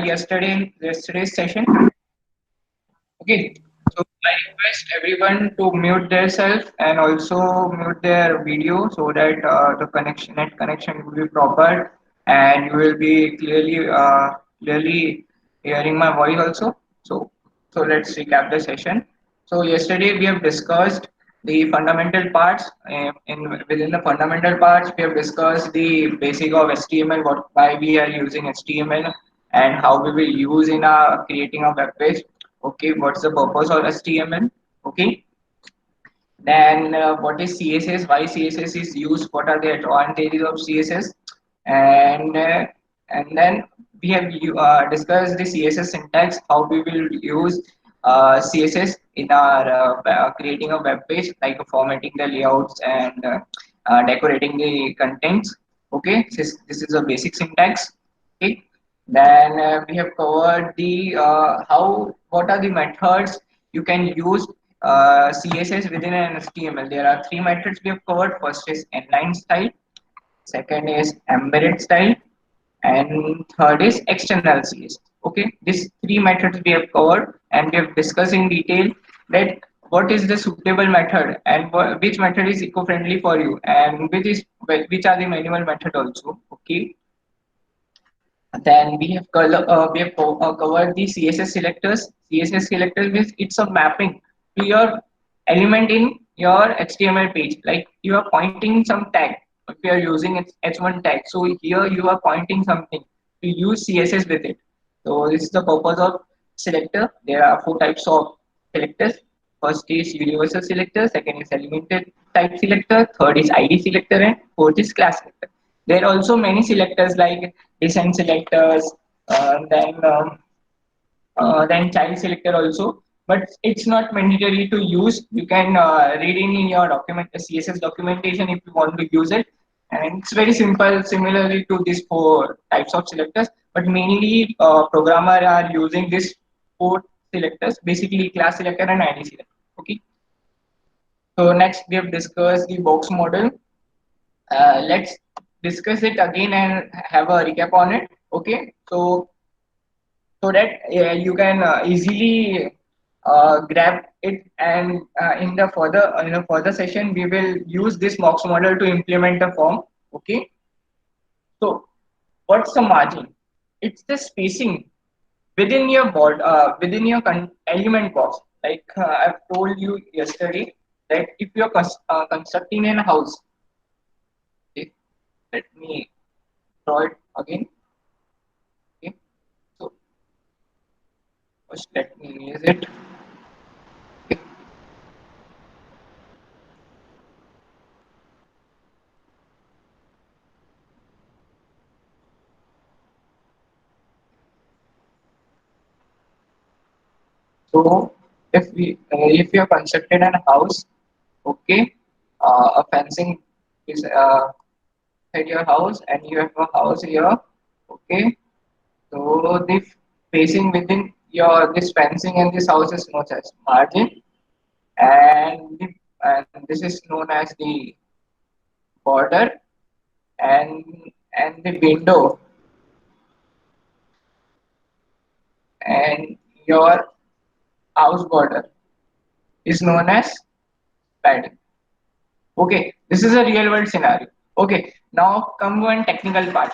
yesterday's session. Okay, so I request everyone to mute themselves and also mute their video so that the net connection will be proper and you will be clearly hearing my voice also. So let's recap the session. So yesterday we have discussed the fundamental parts. In within the fundamental parts, we have discussed the basic of HTML, why we are using HTML, and how we will use in our creating a web page. Okay, what's the purpose of HTML? Okay, then what is CSS? Why CSS is used? What are the advantages of CSS? And uh, and then we have discussed the CSS syntax, how we will use CSS in our creating a web page, like formatting the layouts and decorating the contents. Okay, this is a basic syntax. Okay, then we have covered the how what are the methods you can use CSS within an HTML. There are three methods we have covered. First is inline style, second is embedded style, and third is external CSS. Okay, these three methods we have covered, and we have discussed in detail that what is the suitable method and which method is eco-friendly for you, and which are the manual method also. Okay, then we have covered the CSS selectors. CSS selectors means it's a mapping to your element in your HTML page. Like you are pointing some tag. If you are using H1 tag, so here you are pointing something. You use CSS with it. So this is the purpose of selector. There are four types of selectors. First is universal selector. Second is elemental type selector. Third is ID selector, and fourth is class selector. There are also many selectors like descent selectors, then child selector also. But it's not mandatory to use. You can read in your document CSS documentation if you want to use it. And it's very simple, similarly to these four types of selectors. But mainly, programmer are using these four selectors, basically class selector and ID selector. Okay. So next we have discussed the box model. Let's discuss it again and have a recap on it. Okay, so that you can easily grab it, and in the further session we will use this box model to implement the form. Okay, so what's the margin? It's the spacing within your board, within your element box. Like I've told you yesterday that if you're constructing a house, okay, let me draw it again. Okay, so first let me erase it. Okay. So if you have constructed a house, okay, a fencing is at your house, and you have a house here, okay. So the facing within your this fencing and this house is known as margin, and this is known as the border, and the window and your house border is known as padding. Okay, this is a real world scenario. Okay, now come to one technical part.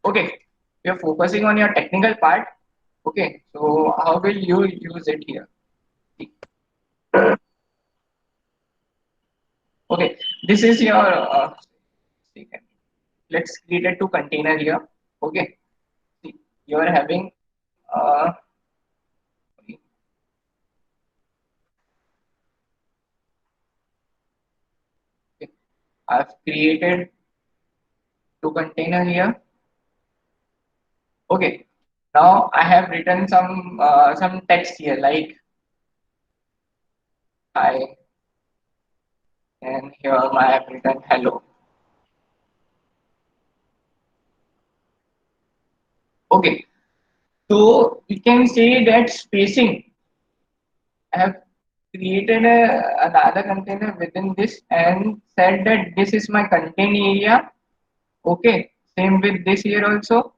Okay, we are focusing on your technical part. Okay, so how will you use it here? Okay, this is your let's create a two container here. Okay, see, you are having okay, I've created two container here. Okay, now I have written some text here like hi, and here I have written hello. Okay, so we can say that spacing. I have created another container within this and said that this is my content area. Okay, same with this here also.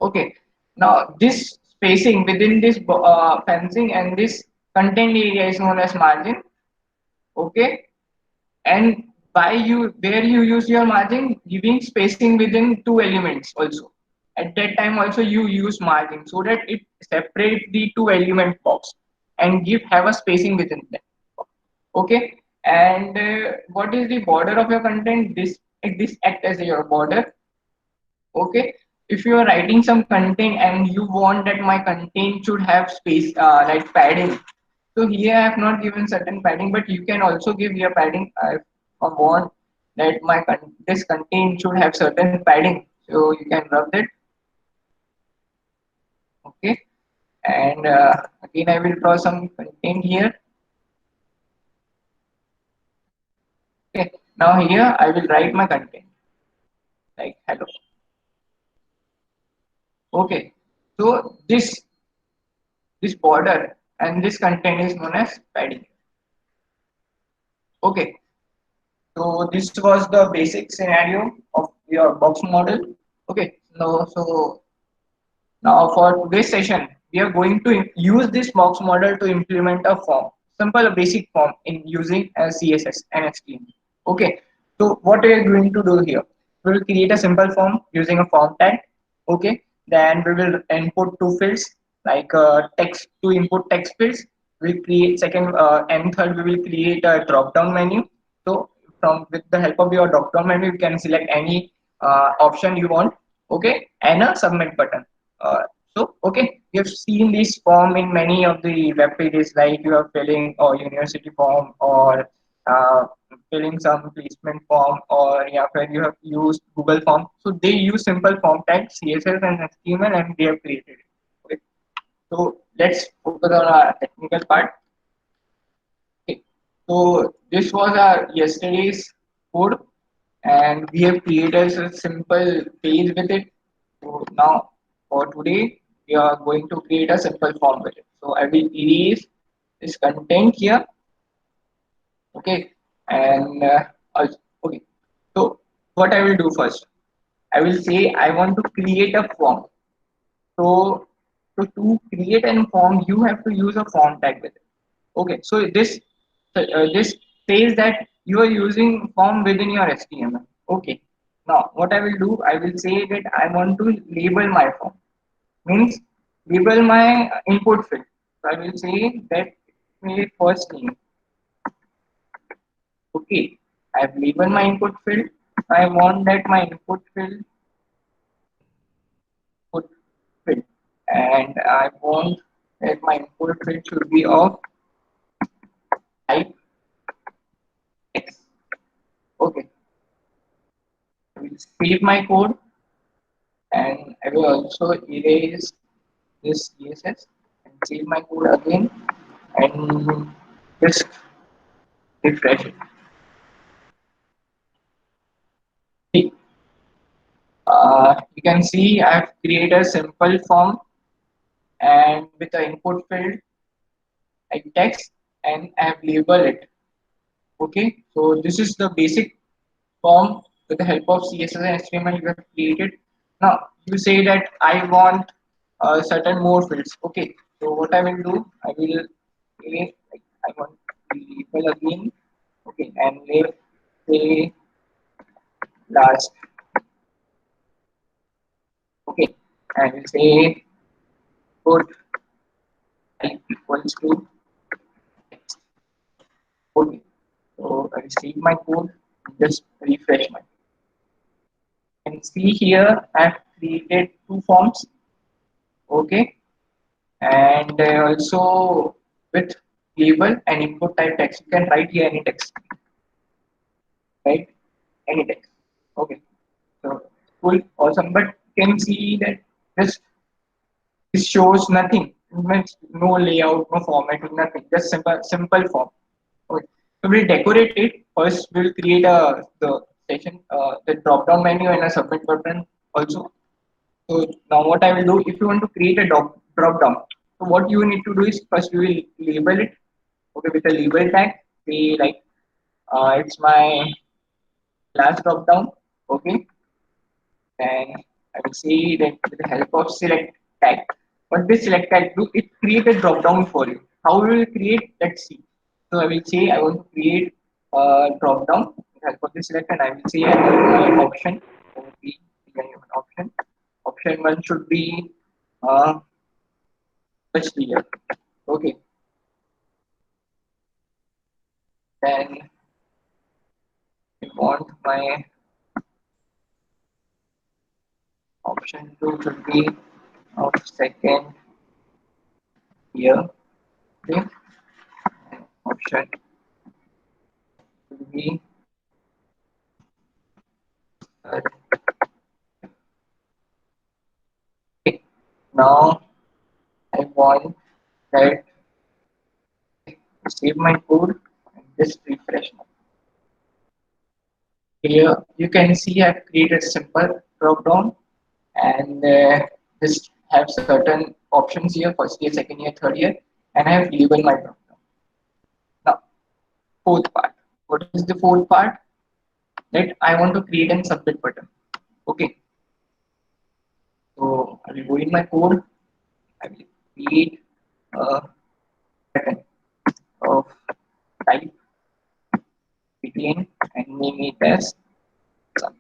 Okay. Now this spacing within this fencing and this content area is known as margin. Okay. And by you where you use your margin, giving spacing within two elements also. At that time also you use margin so that it separate the two element box and give have a spacing within them. Okay. And what is the border of your content? This act as your border. Okay. If you are writing some content and you want that my content should have space like padding, so here I have not given certain padding, but you can also give your padding if I want that this content should have certain padding, so you can rub that. Okay. And again I will draw some content here. Okay. Now here I will write my content like hello. Okay. So this border and this content is known as padding. Okay. So this was the basic scenario of your box model. Okay. Now for today's session, we are going to use this box model to implement a form, simple basic form in using CSS and HTML. Okay. So what we are going to do here? We will create a simple form using a form tag. Okay. Then we will input two fields like text to input text fields. We'll create second and third we will create a drop down menu. So from with the help of your drop down menu, you can select any option you want. Okay, and a submit button. Okay, we have seen this form in many of the web pages, like you are filling or university form or uh, filling some placement form, or yeah, where you have used Google form. So they use simple form tags, CSS and HTML, and they have created it. Okay. So let's focus on our technical part. Okay. So this was our yesterday's code, and we have created a simple page with it. So now for today, we are going to create a simple form with it. So I will erase this content here. Okay, and okay. So what I will do first, I will say I want to create a form. So to create an form, you have to use a form tag with it. Okay, so this says that you are using form within your HTML. Okay. Now what I will do, I will say that I want to label my form. Means label my input field. So I will say that my first name. Okay. I have labeled my input field. I want that my input field, and I want that my input field should be of type text. Okay. I will save my code and I will also erase this CSS and save my code again and just refresh it. See, you can see I have created a simple form and with the input field like text and I have labeled it. Okay, so this is the basic form with the help of CSS and HTML you have created. Now you say that I want certain more fields. Okay, so what I will do, I will say like I want label again. Okay, and let's say last. Okay, I will say code type equals to text. Okay, so I will save my code, just refresh my. And see here, I have created two forms. Okay, and also with label and input type text. You can write here any text, right? Any text. Okay, so cool, awesome. But you can see that this this shows nothing. It means no layout, no formatting, nothing. Just simple form. Okay. So we'll decorate it. First, we'll create the session, the drop down menu and a submit button also. So now what I will do, if you want to create a drop down, so what you need to do is first you will label it, okay, with a label tag. Say like it's my last drop down, okay, and I will say that with the help of select tag. What this select tag do? It create a drop down for you. How we will create? Let's see. So I will say I want to create a drop down with help of the select, and I will say I have an option. There will be an option. Option one should be touch layer. Okay. Then I want my option two should be of second year. Okay. Option should be third. Okay. Now I want that save my code and just refresh now. Here you can see I've created a simple drop down and just have certain options here, first year, second year, third year, and I have labeled my drop down. Now, fourth part. What is the fourth part? That I want to create a submit button. Okay, so I will go in my code. I will create a button of type between and name it as submit.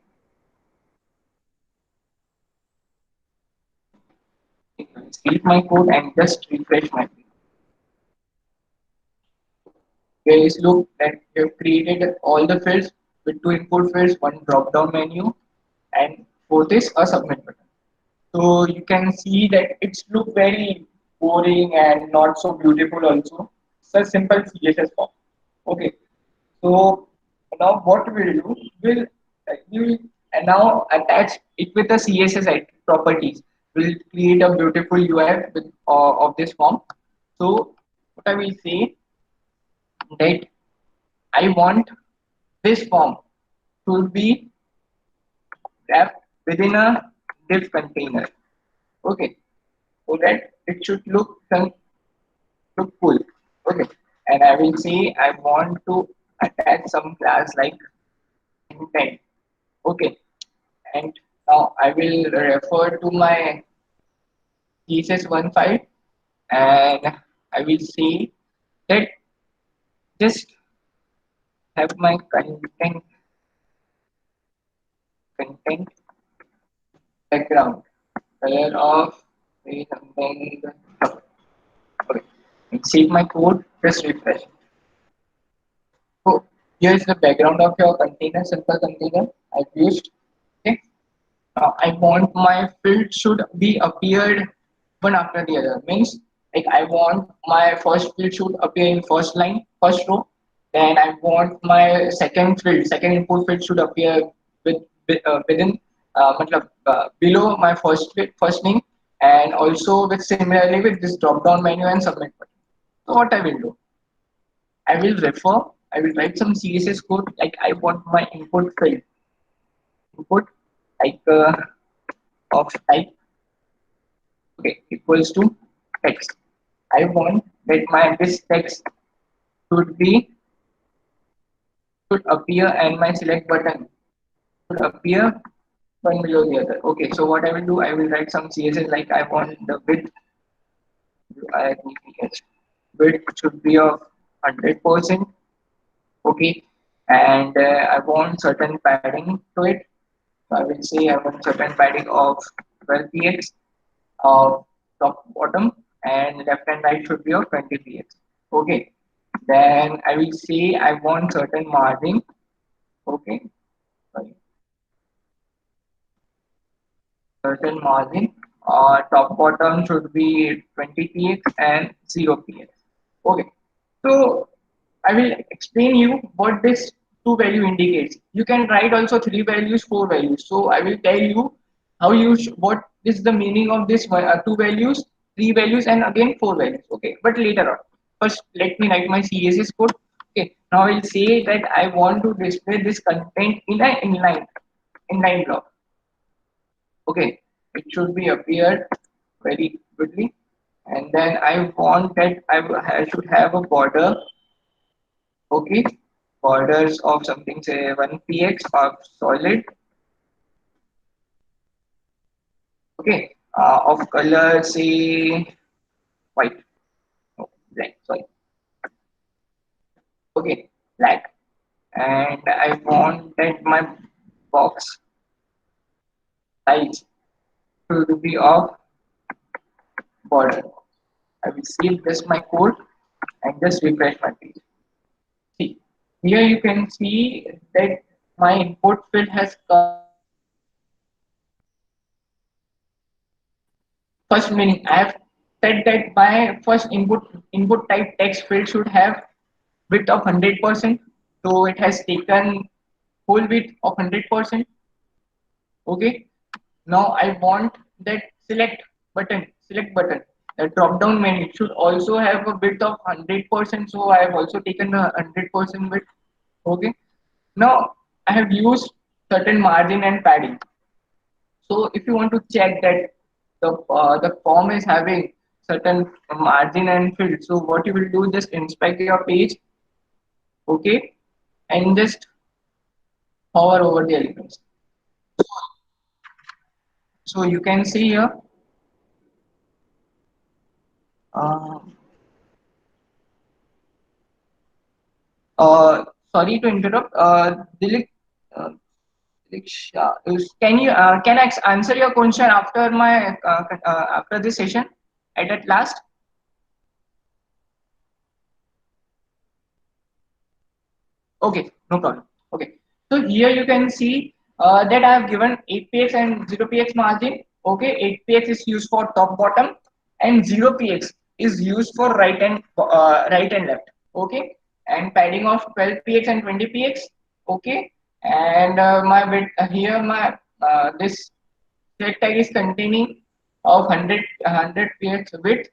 Save my code and just refresh my page. Guys, look that we have created all the fields with two input fields, one drop down menu, and fourth is a submit button. So you can see that it's look very boring and not so beautiful also. It's a simple CSS form. Okay. So now what we'll do, we'll now attach it with the CSS properties. We'll create a beautiful UI with, of this form. So what I will say that I want this form to be wrapped within a div container. Okay, so that it should look cool. Okay, and I will say I want to attach some class like intent. Okay, and now I will refer to my CSS1 file and I will say that just have my content background color of say something. Okay, and save my code. Just refresh. So here is the background of your container, simple container I've used. Okay. I want my field should be appeared one after the other. Means like I want my first field should appear in first line, first row. Then I want my second field, second input field should appear within below my first name, and also with similarly with this drop down menu and submit button. So what I will do, I will refer, I will write some CSS code like I want my input field input like of type okay equals to text. I want that my this text should be should appear and my select button should appear one below the other. Okay, so what I will do, I will write some CSS like I want the width should be of 100%. Okay, and I want certain padding to it. So I will say I want certain padding of 12 px of top bottom and left and right should be of 20 px. Okay, then I will say I want certain margin. Okay, sorry, certain margin. Top bottom should be 20 px and 0 px. Okay, so I will explain you what this two value indicates. You can write also three values, four values. So I will tell you how you what is the meaning of this two values, three values, and again four values. Okay, but later on. First, let me write my CSS code. Okay, now I will say that I want to display this content in an inline block. Okay, it should be appeared very quickly, and then I want that I should have a border. Okay, borders of something say 1 px of solid of color, say white, no, black, sorry. Okay, black. And I want that my box size should be of border. I will save this my code and just refresh my page. See, here you can see that my input field has covered first meaning. I have said that my first input type text field should have width of 100%. So it has taken whole width of 100%. Okay. Now I want that select button. The drop down menu should also have a width of 100%. So I have also taken a 100% width. Okay. Now I have used certain margin and padding. So if you want to check that the form is having certain margin and fill, so what you will do, just inspect your page, okay, and just hover over the elements. So you can see here. Uh, Sorry to interrupt. Dilip, uh, can I answer your question after my after this session at last? Okay, no problem. Okay, so here you can see that I have given 8px and 0px margin. Okay, 8px is used for top bottom, and 0px is used for right and left. Okay, and padding of 12px and 20px. Okay, and my width here my this select tag is containing of 100 px width,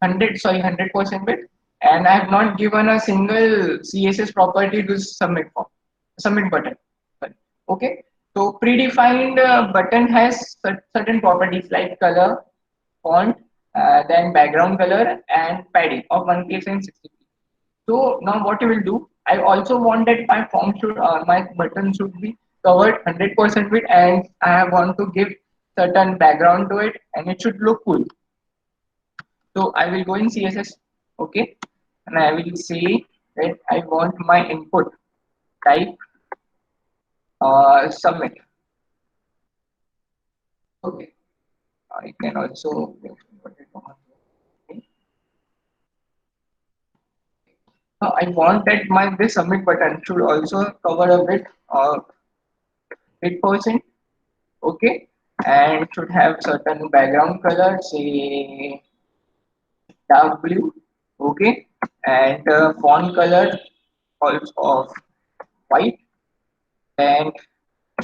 100% width, and I have not given a single CSS property to submit button. Sorry. Okay, so predefined button has certain properties like color, font, then background color and padding of 1px and 60px. So now what you will do, I also want that my button should be covered 100% with, and I want to give certain background to it and it should look cool. So I will go in CSS, okay, and I will say that I want my input type submit. Okay, I can also now I want that my this submit button should also cover a bit of 8%, okay, and should have certain background color, say dark blue, okay, and font color also of white, and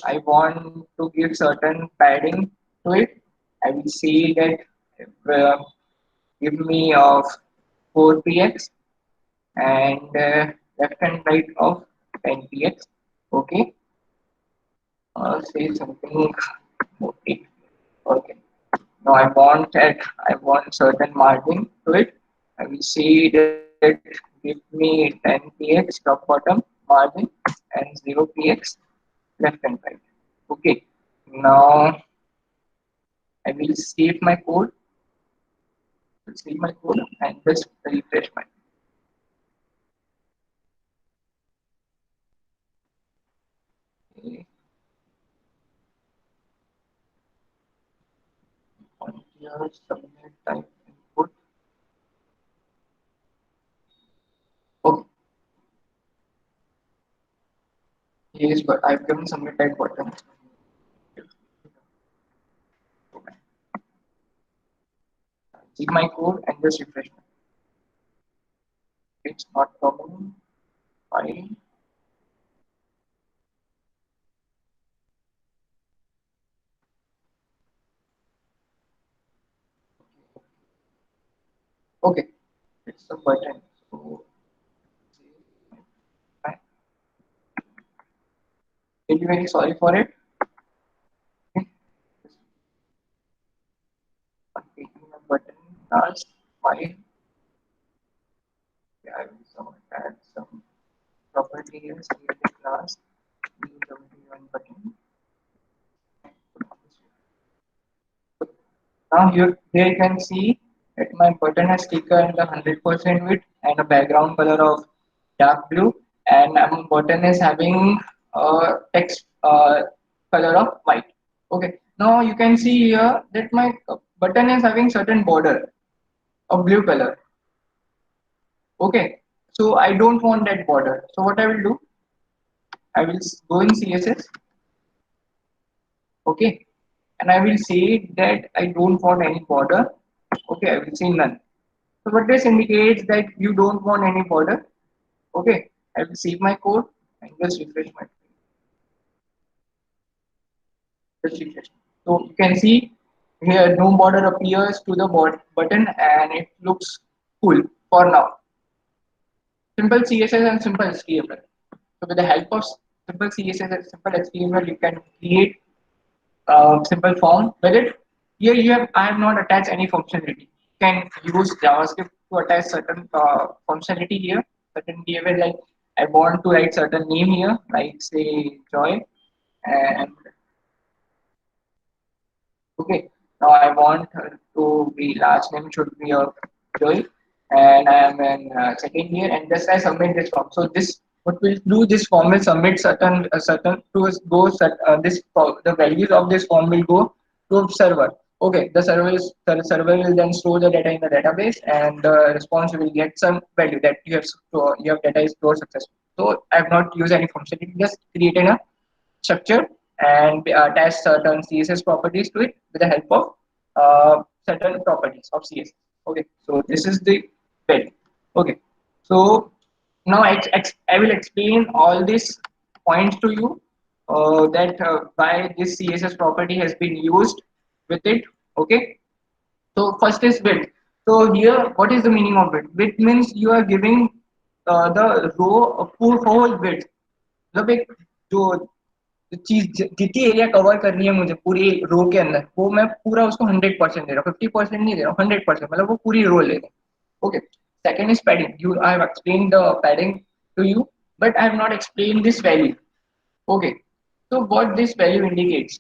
I want to give certain padding to it. I will say that uh, give me of 4px and left and right of 10px. Okay, say something. Okay, okay. Now I want certain margin to it. I will say that give me 10px top bottom margin and 0px left and right. Okay. Now I will save my code and just refresh my on here submit type input. Okay, yes, but I've given submit type button. See my code and just refresh my. It's not coming. Fine. Okay, it's a button. So I'm really very sorry for it. Okay, I'm taking a button class. Fine. Yeah, I will add some property here. Create a class. New W1 button. Now here you can see that my button has taken the 100% width and a background color of dark blue, and my button is having text color of white. Okay. Now you can see here that my button is having certain border of blue color. Okay. So I don't want that border. So what I will do, I will go in CSS. Okay. And I will say that I don't want any border. Okay. I will say none. So what this indicates that you don't want any border. Okay, I will save my code and just refresh my just refresh. So you can see here no border appears to the button and it looks cool for now. Simple CSS and simple HTML. So with the help of simple CSS and simple HTML, you can create simple form with it. Here you have I have not attached any functionality. You can use JavaScript to attach certain functionality here, certain behavior like I want to write certain name here, like say Joy, and okay, now I want to be last name should be of Joy, and I am in second year, and just I submit this form. So this what will do this form will submit certain to us go the values of this form will go to server. Okay, the server will then store the data in the database, and the response will get some value that your data is stored successfully. So I have not used any functionality, just created a structure and attach certain CSS properties to it with the help of certain properties of CSS. Okay, so this is the bed. Okay, so now I will explain all these points to you that why this CSS property has been used with it. Okay, so first is width. So here, what is the meaning of width? Width means you are giving the row a full whole width. मतलब एक जो चीज जितनी area cover करनी है मुझे पूरी रो के अंदर वो मैं पूरा उसको 100% दे रहा हूँ 50% नहीं दे रहा हूँ 100% मतलब वो पूरी रो ले रहा हूँ okay second is padding you I have explain the padding to you but I have not explain this value okay so what this value indicates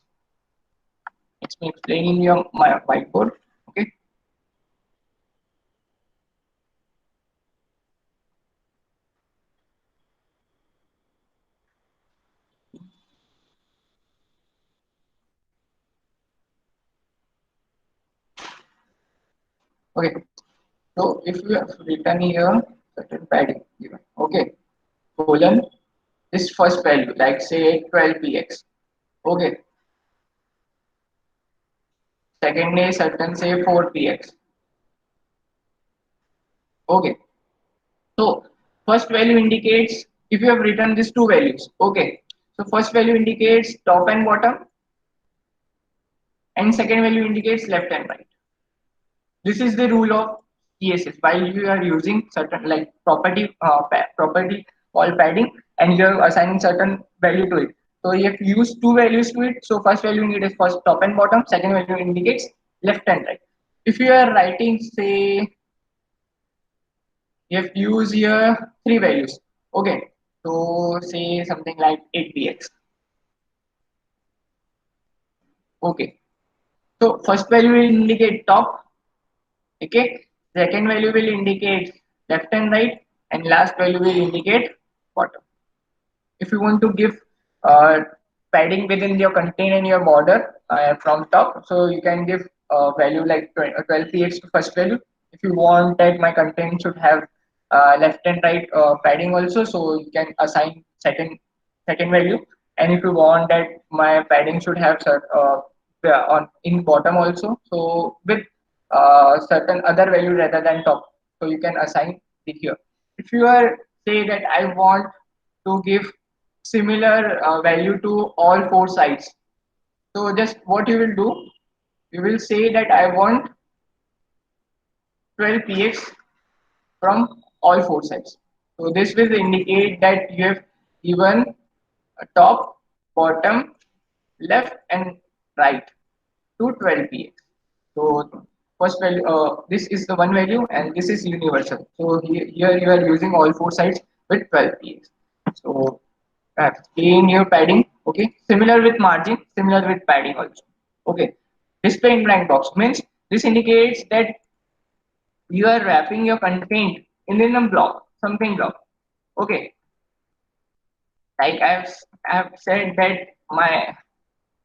let me explain in your my whiteboard okay okay so if you have written here certain padding given okay colon this first value like say 12 px okay second is certain say 4 px okay so first value indicates if you have written these two values okay so first value indicates top and bottom and second value indicates left and right. This is the rule of CSS while you are using certain like property called padding and you are assigning certain value to it. So you have used two values to it. So first value indicates first top and bottom, second value indicates left and right. If you are writing say you have used here three values. Okay. So say something like 8px. Okay. So first value will indicate top. Okay. Second value will indicate left and right, and last value will indicate bottom. If you want to give uh, padding within your content and your border from top, so you can give value like 12 px to first value. If you want that my content should have left and right padding also, so you can assign second value. And if you want that my padding should have yeah, on in bottom also, so with certain other value rather than top, so you can assign it here. If you are say that I want to give similar value to all four sides. So just what you will do, you will say that I want 12 px from all four sides. So this will indicate that you have given a top, bottom, left and right to 12 px. So first value, this is the one value and this is universal. So here you are using all four sides with 12 px. So in your padding okay similar with margin similar with padding also okay display in blank box means This indicates that you are wrapping your content in a block, something block. Okay, like I've said that my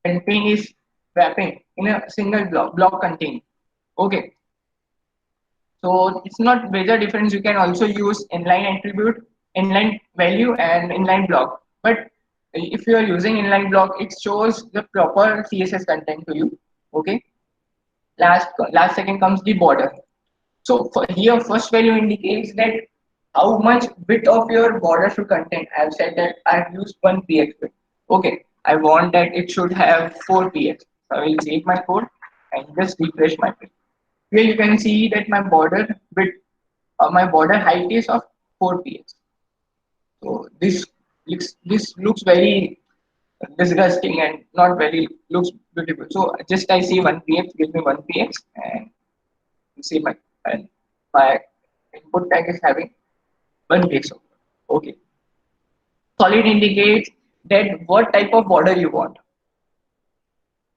content is wrapping in a single block content. Okay, so it's not major difference. You can also use inline attribute, inline value, and inline block. But if you are using inline block, it shows the proper CSS content to you. Okay. Last second comes the border. So for here, first value indicates that how much bit of your border should contain. I've said that I've used 1 px bit. Okay, I want that it should have 4 px. So I will save my code and just refresh my page. Here you can see that my border bit, my border height is of 4 px. So this looks very disgusting and not very looks beautiful. So just I see 1 px, give me 1 px, and you see my input tag is having 1 px. Okay. Solid indicates that what type of border you want.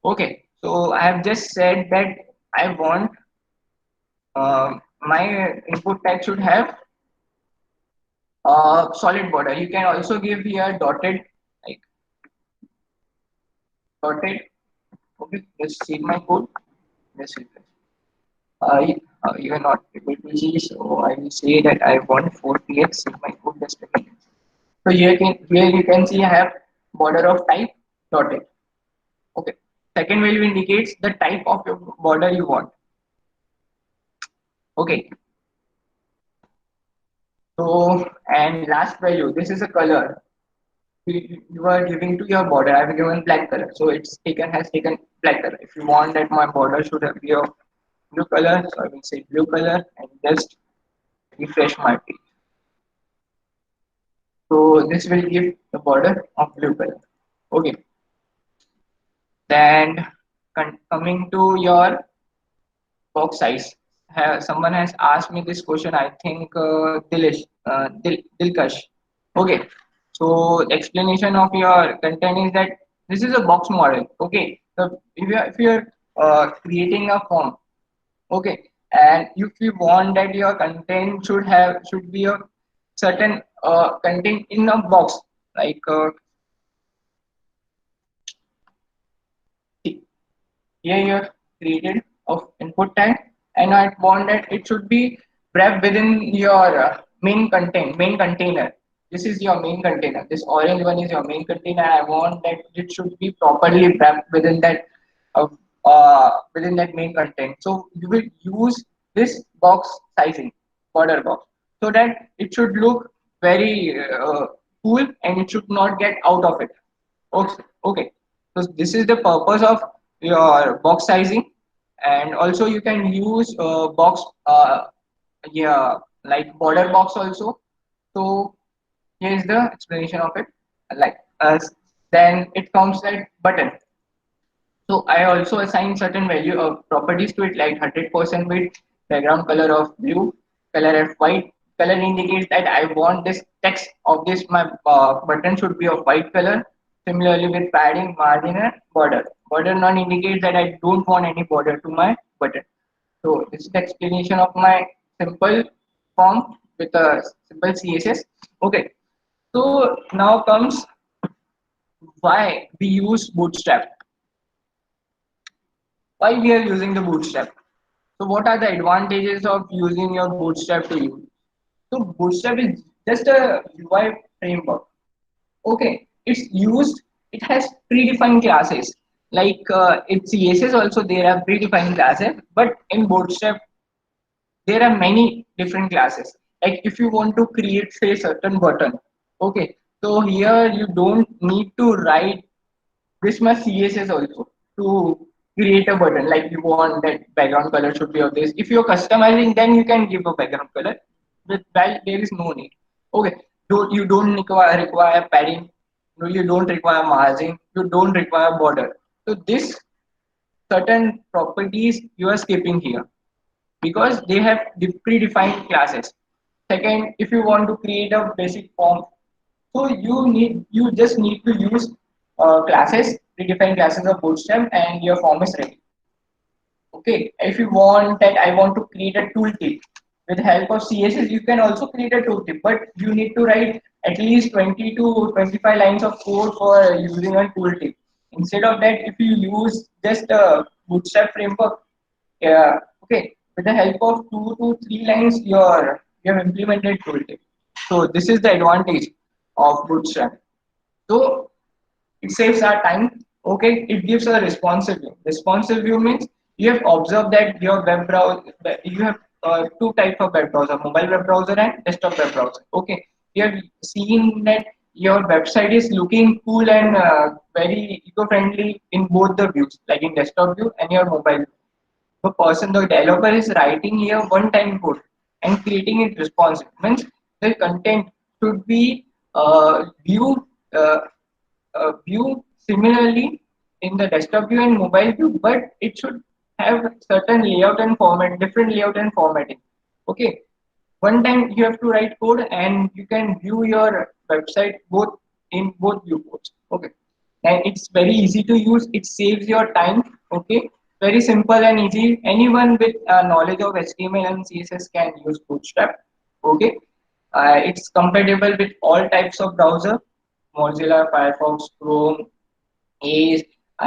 Okay. So I have just said that I want my input tag should have solid border. You can also give here dotted, like dotted. Okay, just see my code. Just see this. You are not able to see, so I will say that I want 4 px in my code. Just a minute. So here you can see I have border of type dotted. Okay. Second value indicates the type of your border you want. Okay. So and last value, this is a color you are giving to your border. I have given black color, so it's taken has taken black color. If you want that my border should be of blue color, so I will say blue color and just refresh my page. So this will give the border of blue color. Okay. Then coming to your box size. Someone has asked me this question. I think Dilkash. Okay. So the explanation of your content is that this is a box model. Okay. So if you're creating a form, okay, and if you want that your content should be a certain content in a box, like here you have created of input tag, and I want that it should be wrapped within your main container. This is your main container. This orange one is your main container. I want that it should be properly wrapped uh, within that main content. So you will use this box sizing, border box, so that it should look very cool and it should not get out of it. Okay. Okay. So this is the purpose of your box sizing, and also you can use box, yeah, like border box also. So here is the explanation of it. Like then it comes at button. So I also assign certain value of properties to it, like 100% width, background color of blue, color of white. Color indicates that I want this text of this my button should be of white color. Similarly with padding, margin, and border. Border none indicates that I don't want any border to my button. So this is the explanation of my simple form with a simple CSS. Okay. So now comes why we use Bootstrap. Why we are using the Bootstrap? So what are the advantages of using your Bootstrap to use? So Bootstrap is just a UI framework. Okay, it's used. It has predefined classes. Like in CSS also there are predefined classes, but in Bootstrap there are many different classes. Like if you want to create say certain button, okay, so here you don't need to write this much CSS also to create a button. Like you want that background color should be of this. If you're customizing, then you can give a background color. But there is no need. Okay, you don't require padding. No, you don't require margin. You don't require border. So this certain properties you are skipping here because they have predefined classes. Second, if you want to create a basic form, so you just need to use classes, predefined classes of Bootstrap, and your form is ready. Okay, if you want that I want to create a tooltip with the help of CSS, you can also create a tooltip, but you need to write at least 20 to 25 lines of code for using a tooltip. Instead of that, if you use just a Bootstrap framework, okay, with the help of 2 to 3 lines, you have implemented tooltip. So this is the advantage of Bootstrap. So it saves our time. Okay, it gives a responsive view. Responsive view means you have observed that your web browser, you have two types of web browser, mobile web browser and desktop web browser. Okay, you have seen that your website is looking cool and very eco-friendly in both the views, like in desktop view and your mobile view. The person, the developer is writing here one-time code and creating it responsive. Means the content should be viewed uh, view similarly in the desktop view and mobile view, but it should have certain layout and format, different layout and formatting. Okay, one time you have to write code and you can view your website both in both viewports. Okay, and it's very easy to use. It saves your time. Okay, very simple and easy. Anyone with knowledge of HTML and CSS can use Bootstrap. Okay, it's compatible with all types of browser: Mozilla, Firefox, Chrome, is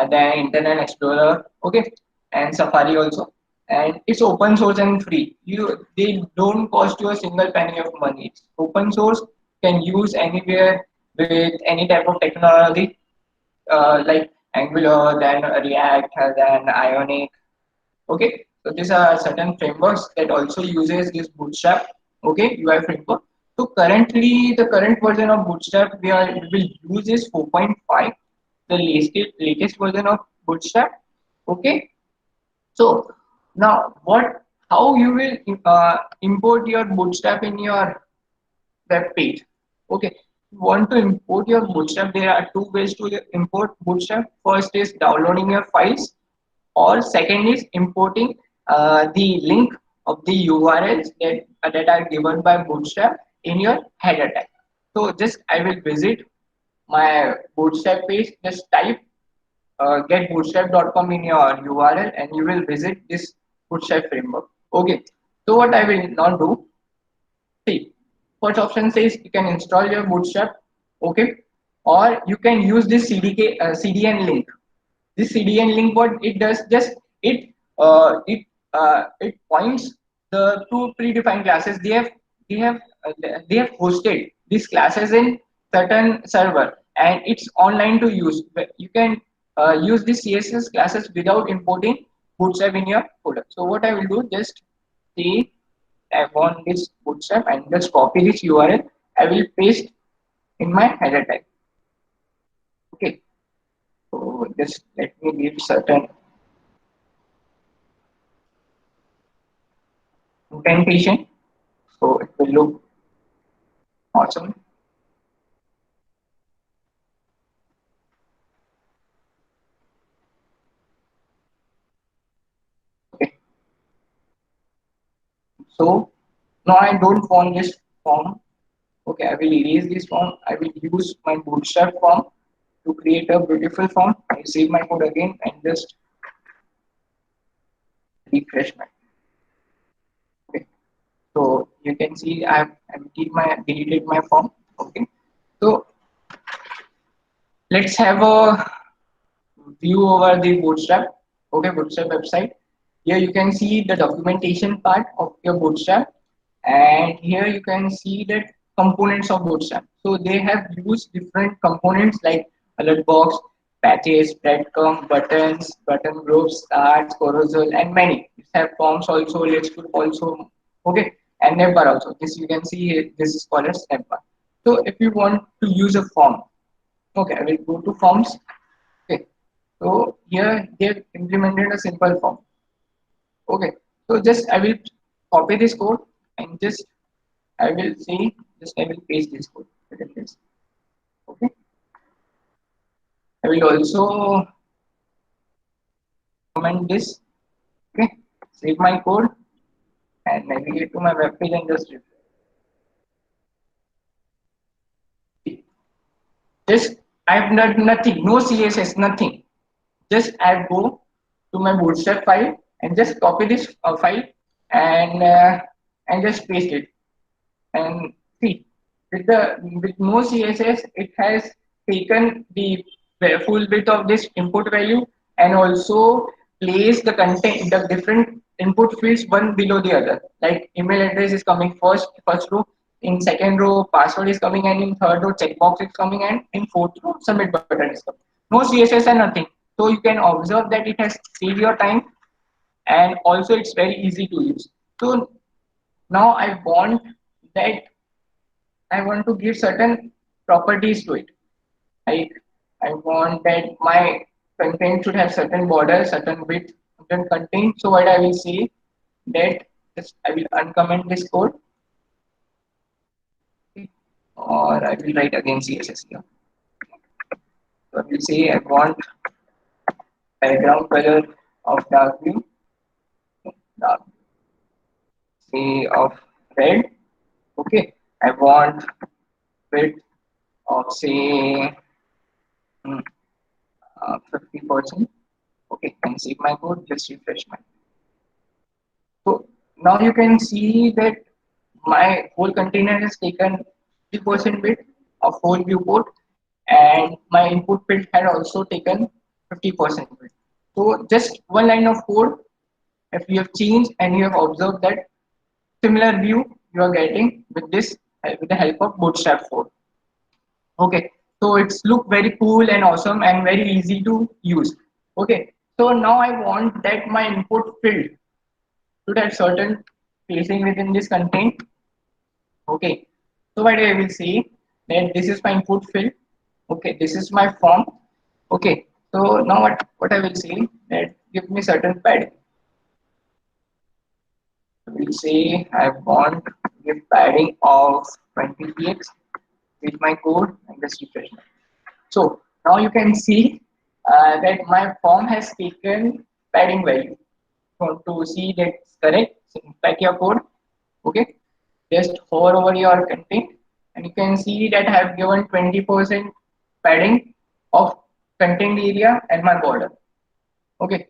then Internet Explorer, okay, and Safari also. And it's open source and free. They don't cost you a single penny of money. It's open source, can use anywhere with any type of technology, like Angular, then React, then Ionic. Okay, so these are certain frameworks that also uses this Bootstrap. Okay, UI framework. So currently, the current version of Bootstrap we will use is 4.5, the latest version of Bootstrap. Okay, so now how you will import your Bootstrap in your web page. Okay, you want to import your Bootstrap. There are two ways to import Bootstrap. First is downloading your files, or second is importing the link of the URLs that are given by Bootstrap in your header tag. So just I will visit my Bootstrap page. Just type getbootstrap.com in your URL and you will visit this Bootstrap framework. Okay. So what I will now do, see, first option says you can install your Bootstrap. Okay. Or you can use this CDN link. This CDN link, what it does, just it points the two predefined classes. They have hosted these classes in certain server, and it's online to use. But you can use these CSS classes without importing Bootstrap in your folder. So what I will do, just see, I want this Bootstrap and just copy this URL. I will paste in my header tag. Okay. So just let me give certain indentation, so it will look awesome. Okay, so now I don't want this form. Okay, I will erase this form. I will use my Bootstrap form to create a beautiful form. I save my code again and just refresh my. Okay, so you can see I have deleted my form. Okay, so let's have a view over the Bootstrap. Okay, Bootstrap website. Here you can see the documentation part of your Bootstrap, and here you can see that components of Bootstrap. So they have used different components like alert box, patches, breadcrumb, buttons, button groups, cards, carousel, and many. It have forms also, let's group also. Okay, and navbar also. This you can see here, this is called as navbar. So if you want to use a form, okay, I will go to forms. Okay, so here they have implemented a simple form. Okay, so just I will copy this code and just I will see, just I will paste this code. Okay, I will also comment this. Okay, save my code and navigate to my web page and just refresh. Just I've done nothing, no CSS, nothing. Just I go to my Bootstrap file and just copy this file and just paste it. And see, with no CSS, it has taken the full bit of this input value and also place the content, the different input fields one below the other. Like email address is coming first row, in second row password is coming, and in third row checkbox is coming, and in fourth row submit button is coming. No CSS and nothing. So you can observe that it has saved your time, and also it's very easy to use. So now that I want to give certain properties to it. Like I want that my content should have certain border, certain width, certain content. So what I will say that just I will uncomment this code, or I will write again CSS here. So I will say I want background color of dark blue, dark say of red. Okay. I want width of say 50%. Okay, and save my code, just refresh my. So now you can see that my whole container has taken 50% width of whole viewport, and my input field had also taken 50% width. So just one line of code, if you have changed and you have observed that similar view you are getting with this with the help of Bootstrap 4. Okay, so it's look very cool and awesome and very easy to use. Okay, so now I want that my input field should have certain spacing within this content. Okay, so what I will say that this is my input field. Okay, this is my form. Okay, so now what I will say that give me certain padding. I will say I want give padding of 20 px with my code and just refresh. So now you can see that my form has taken padding value. So to see that it's correct, back your code. Okay, just hover over your content, and you can see that I have given 20% padding of content area and my border. Okay,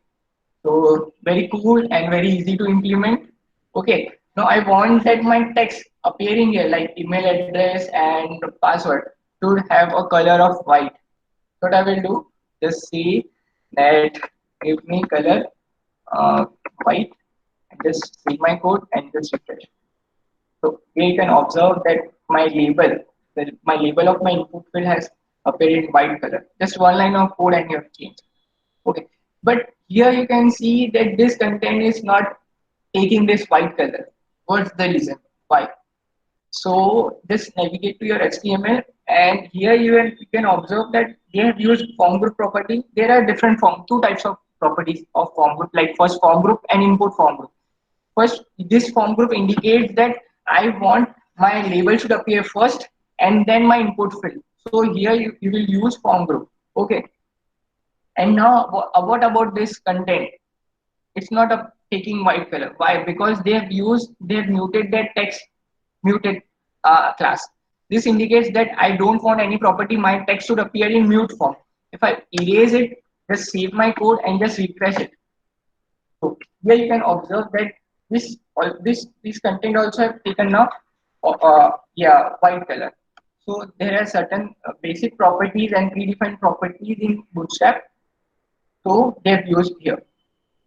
so very cool and very easy to implement. Okay, now I want that my text appearing here, like email address and password, should have a color of white. What I will do, just see that give me color white, and just see my code and just refresh. So here you can observe that my label of my input field has appeared in white color. Just one line of code and you have changed. Okay, but here you can see that this content is not taking this white color. What's the reason? Why? So just navigate to your HTML, and here you can observe that they have used form group property. There are different two types of properties of form group, like first form group and import form group. First, this form group indicates that I want my label should appear first and then my input field. So here you will use form group. Okay. And now what about this content? It's not a taking white color. Why? Because they have muted that text muted class. This indicates that I don't want any property. My text should appear in mute form. If I erase it, just save my code and just refresh it. So here you can observe that this content also have taken a white color. So there are certain basic properties and predefined properties in Bootstrap. So they've used here.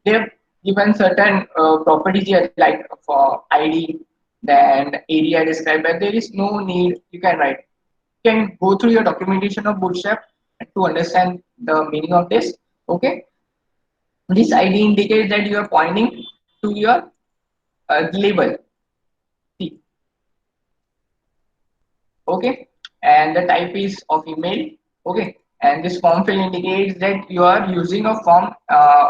They've given certain properties here like for ID, then area described, but there is no need. You can write. You can go through your documentation of Bootstrap to understand the meaning of this. Okay. This ID indicates that you are pointing to your label. See, okay, and the type is of email. Okay, and this form field indicates that you are using a form.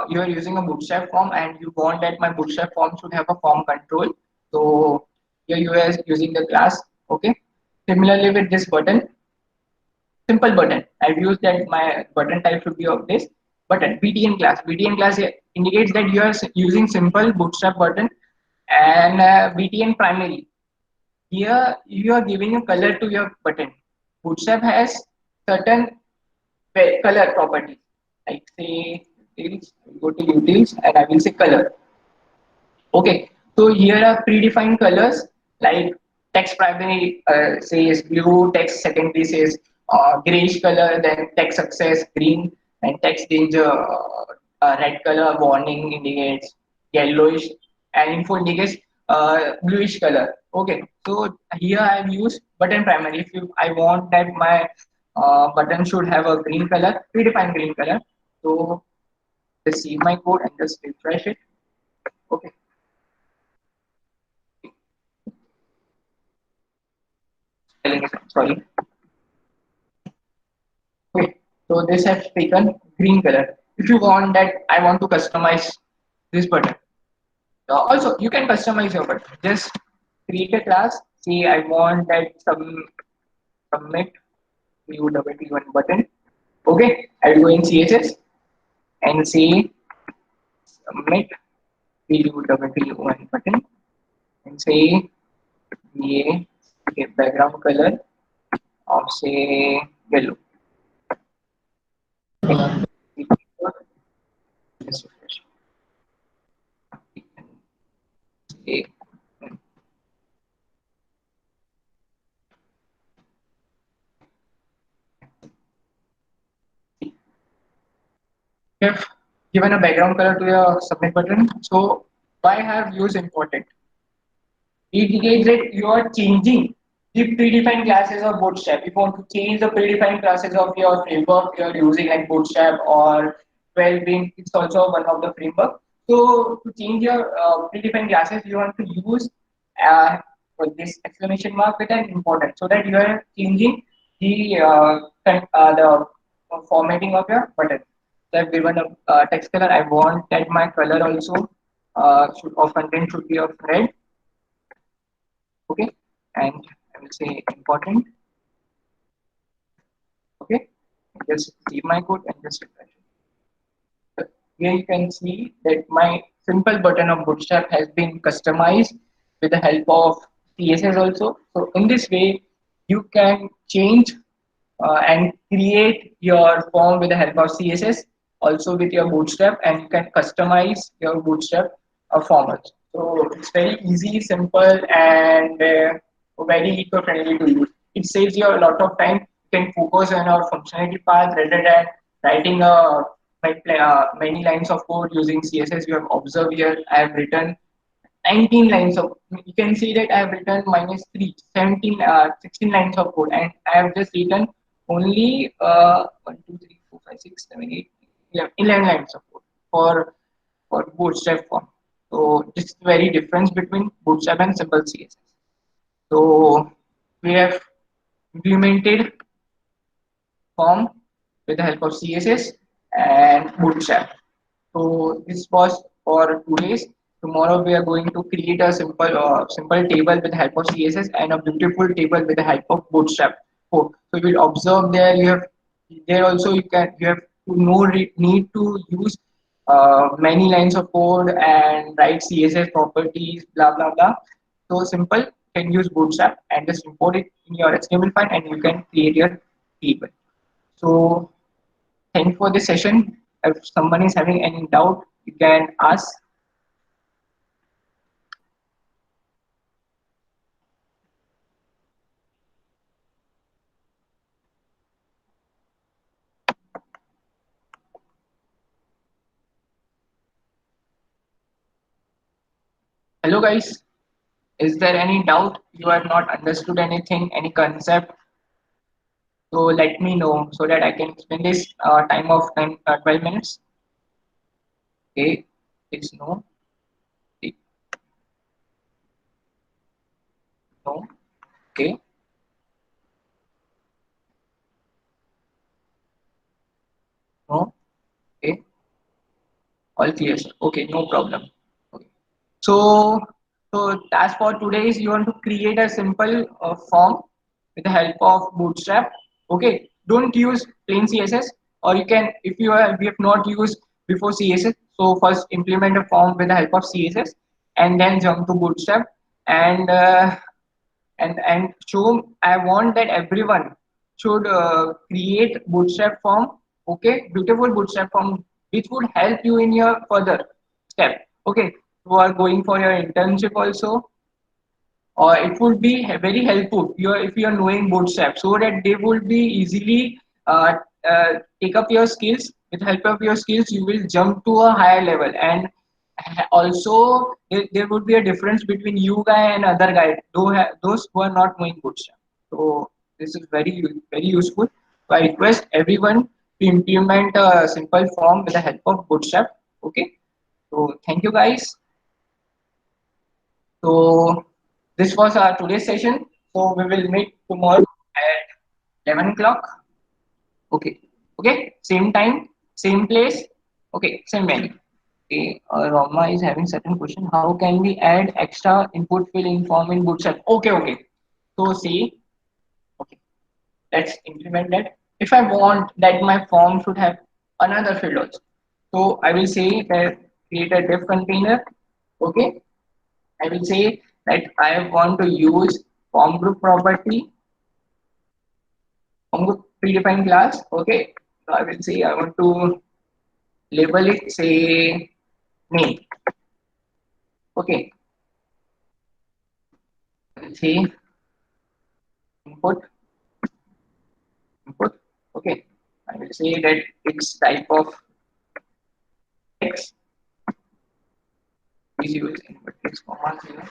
You are using a Bootstrap form, and you want that my Bootstrap form should have a form control. So here you are using the class. Okay, similarly with this button, simple button. I've used that my button type should be of this button btn class. Btn class indicates that you are using simple Bootstrap button, and btn primary. Here you are giving a color to your button. Bootstrap has certain color properties. Like say utils, go to utils and I will say color. Okay, so here are predefined colors like text primary says blue, text secondary says grayish color, then text success green, and text danger red color, warning indicates yellowish, and info indicates bluish color. Okay, so here I have used button primary. If you I want that my button should have a green color, predefined green color. So just see my code and just refresh it. Okay. Sorry. Okay, so this has taken green color. If you want that, I want to customize this button. So also, you can customize your button. Just create a class. See, I want that submit new one button. Okay, I'll go in CSS and say submit one button and say yeah, okay, background color of say yellow. Okay. Just refresh. Okay. Have given a background color to your submit button. So why have views important? It indicates that you are changing the predefined classes of Bootstrap. If you want to change the predefined classes of your framework you're using like Bootstrap or 12 it's also one of the framework. So to change your predefined classes, you want to use uh, this exclamation mark with an important so that you are changing the formatting of your button. So I've given a text color. I want that my color also should of content should be of red. Okay, and I will say important. Okay, just leave my code and just refresh it. Here you can see that my simple button of Bootstrap has been customized with the help of CSS also. So in this way, you can change and create your form with the help of CSS, also with your Bootstrap, and you can customize your Bootstrap form also. So it's very easy, simple, and very eco-friendly to use. It saves you a lot of time. You can focus on our functionality path rather than writing many lines of code using CSS. You have observed here, I have written 19 lines of, you can see that I have written minus 3, 17, 16 lines of code, and I have just written only 1, 2, 3, 4, 5, 6, 7, 8, 11 lines of code for Bootstrap form. So this is the very difference between Bootstrap and simple CSS. So we have implemented form with the help of CSS and Bootstrap. So this was for 2 days. Tomorrow we are going to create a simple table with the help of CSS and a beautiful table with the help of Bootstrap code. So you will observe there you have there also you have to need to use many lines of code and write CSS properties blah blah blah. So simple, you can use Bootstrap and just import it in your HTML file and you can create your table. So thanks for this session. If someone is having any doubt, you can ask. Hello guys, is there any doubt you have not understood anything, any concept? So let me know so that I can explain this time of 12 minutes. Okay, it's no, it- no, okay, no, okay, all clear, sir. Okay, no problem. Okay. So, so task for today is you want to create a simple form with the help of Bootstrap. Okay, don't use plain CSS, or you can if we have not used before CSS. So first implement a form with the help of CSS, and then jump to Bootstrap and show. I want that everyone should create Bootstrap form. Okay, beautiful Bootstrap form which would help you in your further step. Okay, who are going for your internship also, or it would be very helpful if you are knowing bootstrap, so that they will be easily uh, take up your skills. With help of your skills you will jump to a higher level, and also there would be a difference between you guy and other guy, those who are not knowing bootstrap. So this is very useful. So I request everyone to implement a simple form with the help of bootstrap. Okay, so thank you guys. So this was our today's session. So we will meet tomorrow at 11 o'clock. Okay. Okay. Same time, same place. Okay. Same venue. Okay. Roma is having certain question. How can we add extra input fill in form in Bootstrap? Okay. Okay. So see. Okay. Let's implement that. If I want that my form should have another field also. So I will say that create a div container. Okay. I will say that I want to use form group property, form group predefined class. Okay, so I will say I want to label it say name. Okay, I will say input input. Okay, I will say that its type of text is used input text comma 0.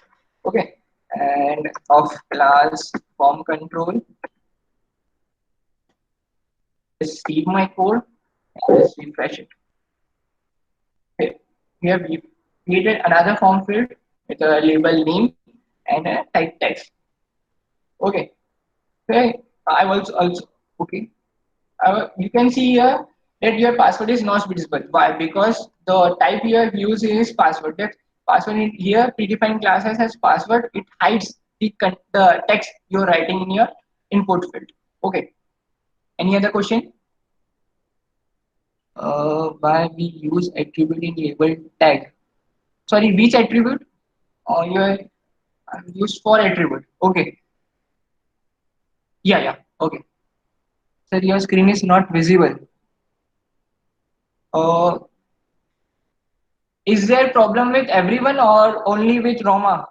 Okay, and of class form control. Just save my code and just refresh it. Okay. Here we created another form field with a label name and a type text. Okay. Okay. I also okay. You can see here that your password is not visible. Why? Because the type you have used is password. That password in here predefined classes has password. It hides the text you're writing in your input field. Okay. Any other question? Why we use attribute in label tag? Sorry, which attribute? You are used for attribute. Okay. Yeah, yeah. Okay. Sir, your screen is not visible. Uh, is there problem with everyone or only with Roma?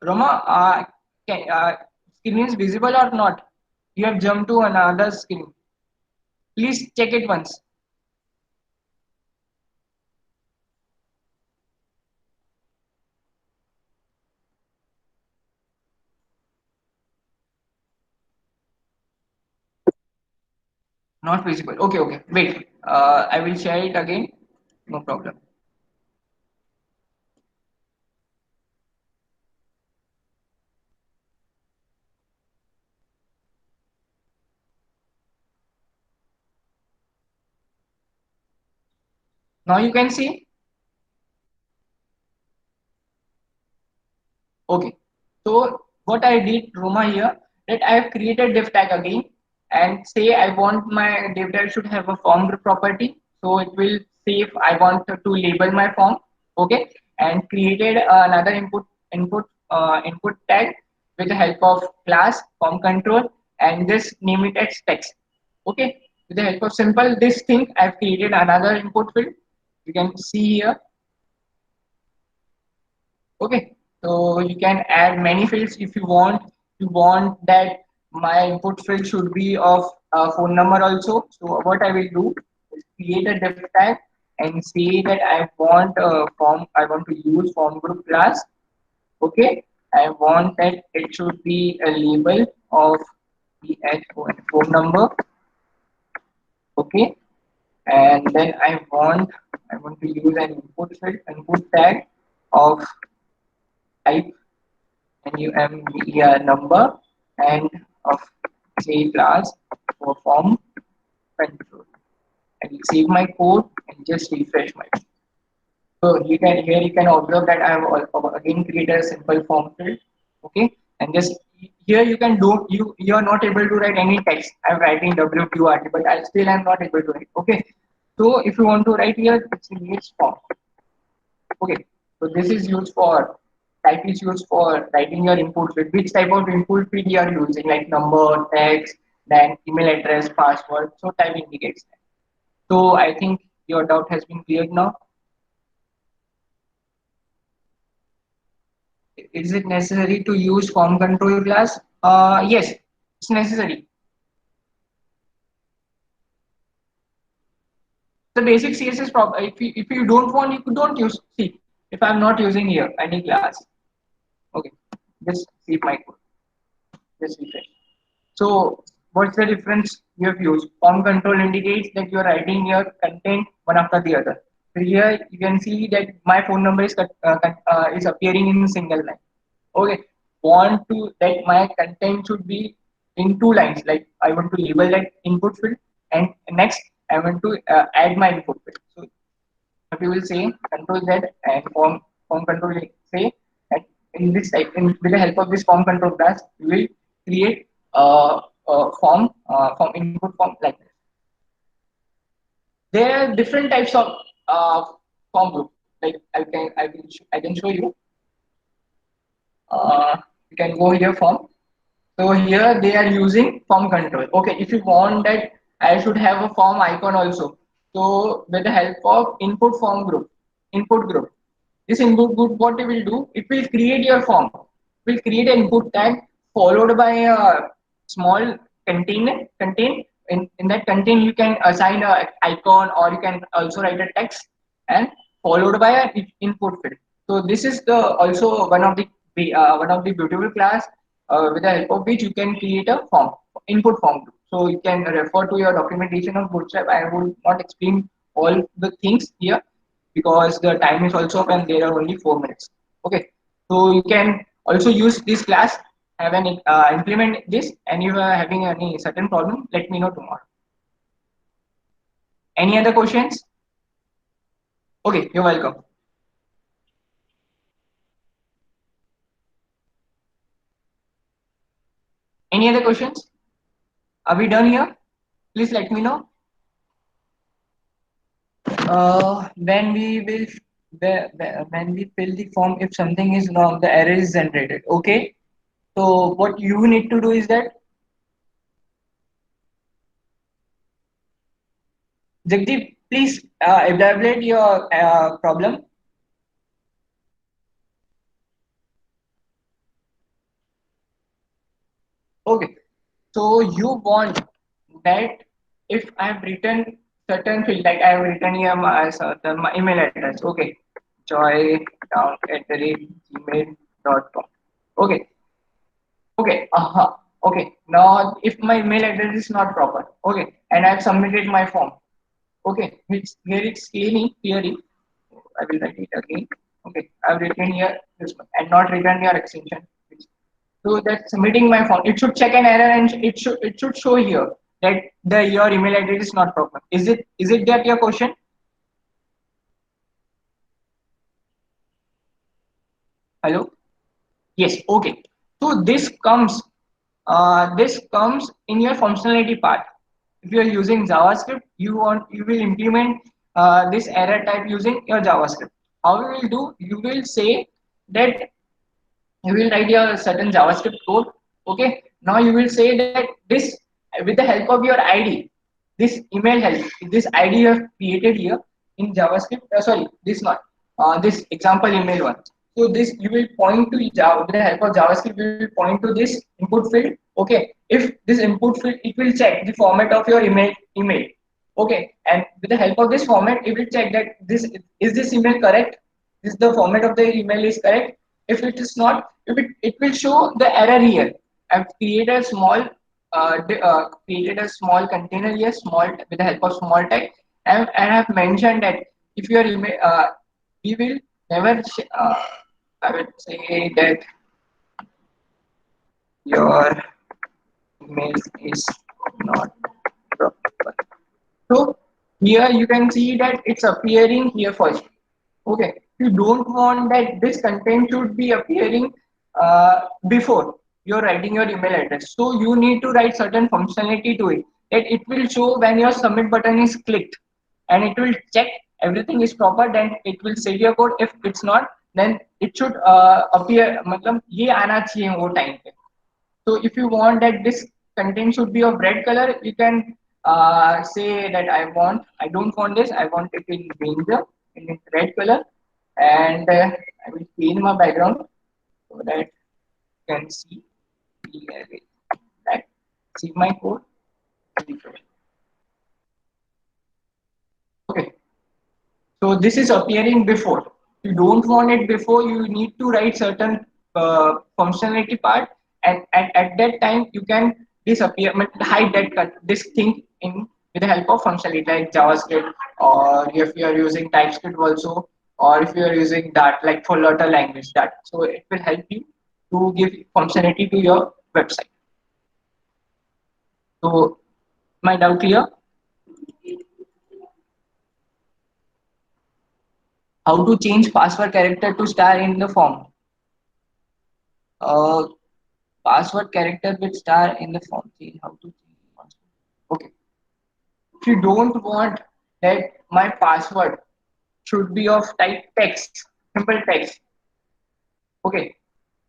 Roma, screen is visible or not? You have jumped to another screen. Please check it once. Not visible. Okay, okay. Wait. I will share it again. No problem. Now you can see. Okay. So what I did, Roma here, that I have created div tag again and say I want my div tag should have a form group property. So it will say if I want to label my form. Okay. And created another input tag with the help of class form control and this name it as text. Okay. With the help of simple this thing, I've created another input field. You can see here. Okay, so you can add many fields if you want. You want that my input field should be of phone number also. So what I will do is create a div tag and say that I want a form. I want to use form group class. Okay, I want that it should be a label of the phone number. Okay, and then I want to use an input field input tag of type NUMBER number and of say class for form control. I will save my code and just refresh my code. So you can observe that I have again created a simple form field. Okay, and just here you can do you are not able to write any text. I'm writing WQRT, but I still am not able to write. Okay, so if you want to write here, it's in this form. Okay, so this is used for type is used for writing your input field. Which type of input field you are using, like number, text, then email address, password. So type indicates that. So I think your doubt has been cleared now. Is it necessary to use form control class? Yes, it's necessary. The basic CSS problem. If you don't want, you don't use. See, if I'm not using here any class, okay, just see my code. Just refresh. So what's the difference you have used? Form control indicates that you are writing your content one after the other. So here you can see that my phone number is appearing in single line. Okay, want to that my content should be in two lines. Like I want to label that input field, and next I want to add my input field. So what you will say control Z and form control will say that in this type with the help of this form control class we will create form input form like this. There are different types of uh, form group. Like I can show you. You can go here form. So here they are using form control. Okay, if you want that I should have a form icon also. So with the help of input group, this input group, what it will do, it will create your form. It will create an input tag followed by a small contain. In that contain you can assign a icon or you can also write a text and followed by an input field. So this is the also one of the beautiful class with the help of which you can create a form input form. So you can refer to your documentation of Bootstrap. I will not explain all the things here because the time is also up and there are only 4 minutes. Okay, so you can also use this class, have an implement this, and you are having any certain problem, let me know tomorrow. Any other questions? Okay, you're welcome. Any other questions? Are we done here? Please let me know. When we will when we fill the form, if something is wrong, the error is generated. Okay. So what you need to do is that Jagdeep, please elaborate your problem. Okay. So you want that if I've written certain field, like I've written here my email address. Okay. Joy down at the rate gmail.com. Okay. Okay. Okay. Now if my email address is not proper, okay, and I've submitted my form. Okay, it's here it's clearly. I will write it again. Okay, I've written here this one and not written your extension. So that submitting my form, it should check an error and it should show here that the your email address is not proper. Is it that your question? Hello? Yes. Okay. So this comes in your functionality part. If you are using JavaScript, you will implement this error type using your JavaScript. How you will do? You will say that you will write your certain JavaScript code. Okay. Now you will say that this with the help of your ID, this email help, this ID you have created here in JavaScript. Sorry, this not this example email one. So this you will point to Java with the help of JavaScript. You will point to this input field. Okay. If this input field, it will check the format of your email. Okay. And with the help of this format, it will check that this email correct. Is the format of the email is correct. If it is not, it will show the error here. I've created a small container here, small with the help of small tag, and I've mentioned that if your email, we will never. I would say that your email is not proper. So here you can see that it's appearing here first. Okay, you don't want that this content should be appearing before you're writing your email address. So you need to write certain functionality to it that it will show when your submit button is clicked and it will check everything is proper. Then it will save your code. If it's not, then it should appear. मतलब ये आना चाहिए वो time पे. So if you want that this content should be of red color, you can say that I don't want this, I want it in danger, in red color, and I will change my background so that you can see clearly. Right? See my code. Refresh. Okay, so this is appearing before. If you don't want it before, you need to write certain functionality part, and at that time you can disappear, hide that this thing in with the help of functionality like JavaScript, or if you are using TypeScript also, or if you are using that like for Flutter language that. So it will help you to give functionality to your website. So my doubt clear? How to change password character to star in the form? Uh, Password character with star in the form. See how to change password. Okay. If you don't want that my password should be of type text, simple text. Okay.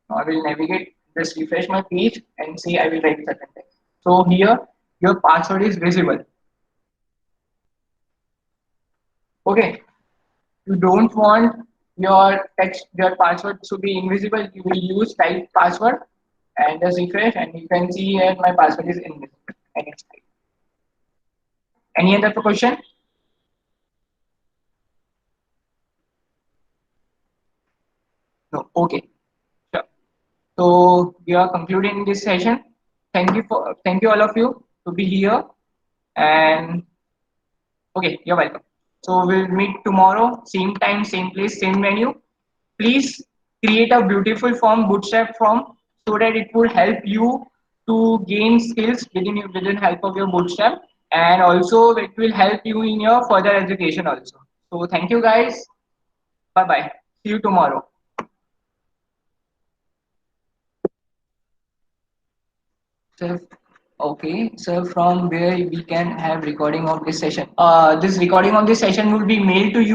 Now I will navigate, just refresh my page and say I will write certain text. So here your password is visible. Okay. You don't want your text, your password to be invisible. You will use type password and just refresh, and you can see here my password is invisible and it's typed. Any other question? No. Okay. Sure. So we are concluding this session. Thank you all of you to be here. And okay, you're welcome. So we'll meet tomorrow, same time, same place, same menu. Please create a beautiful form, bootstrap form, so that it will help you to gain skills within help of your bootstrap, and also it will help you in your further education also. So thank you guys. Bye bye. See you tomorrow. So, okay, so from where we can have recording of this session. This recording of this session will be mailed to you.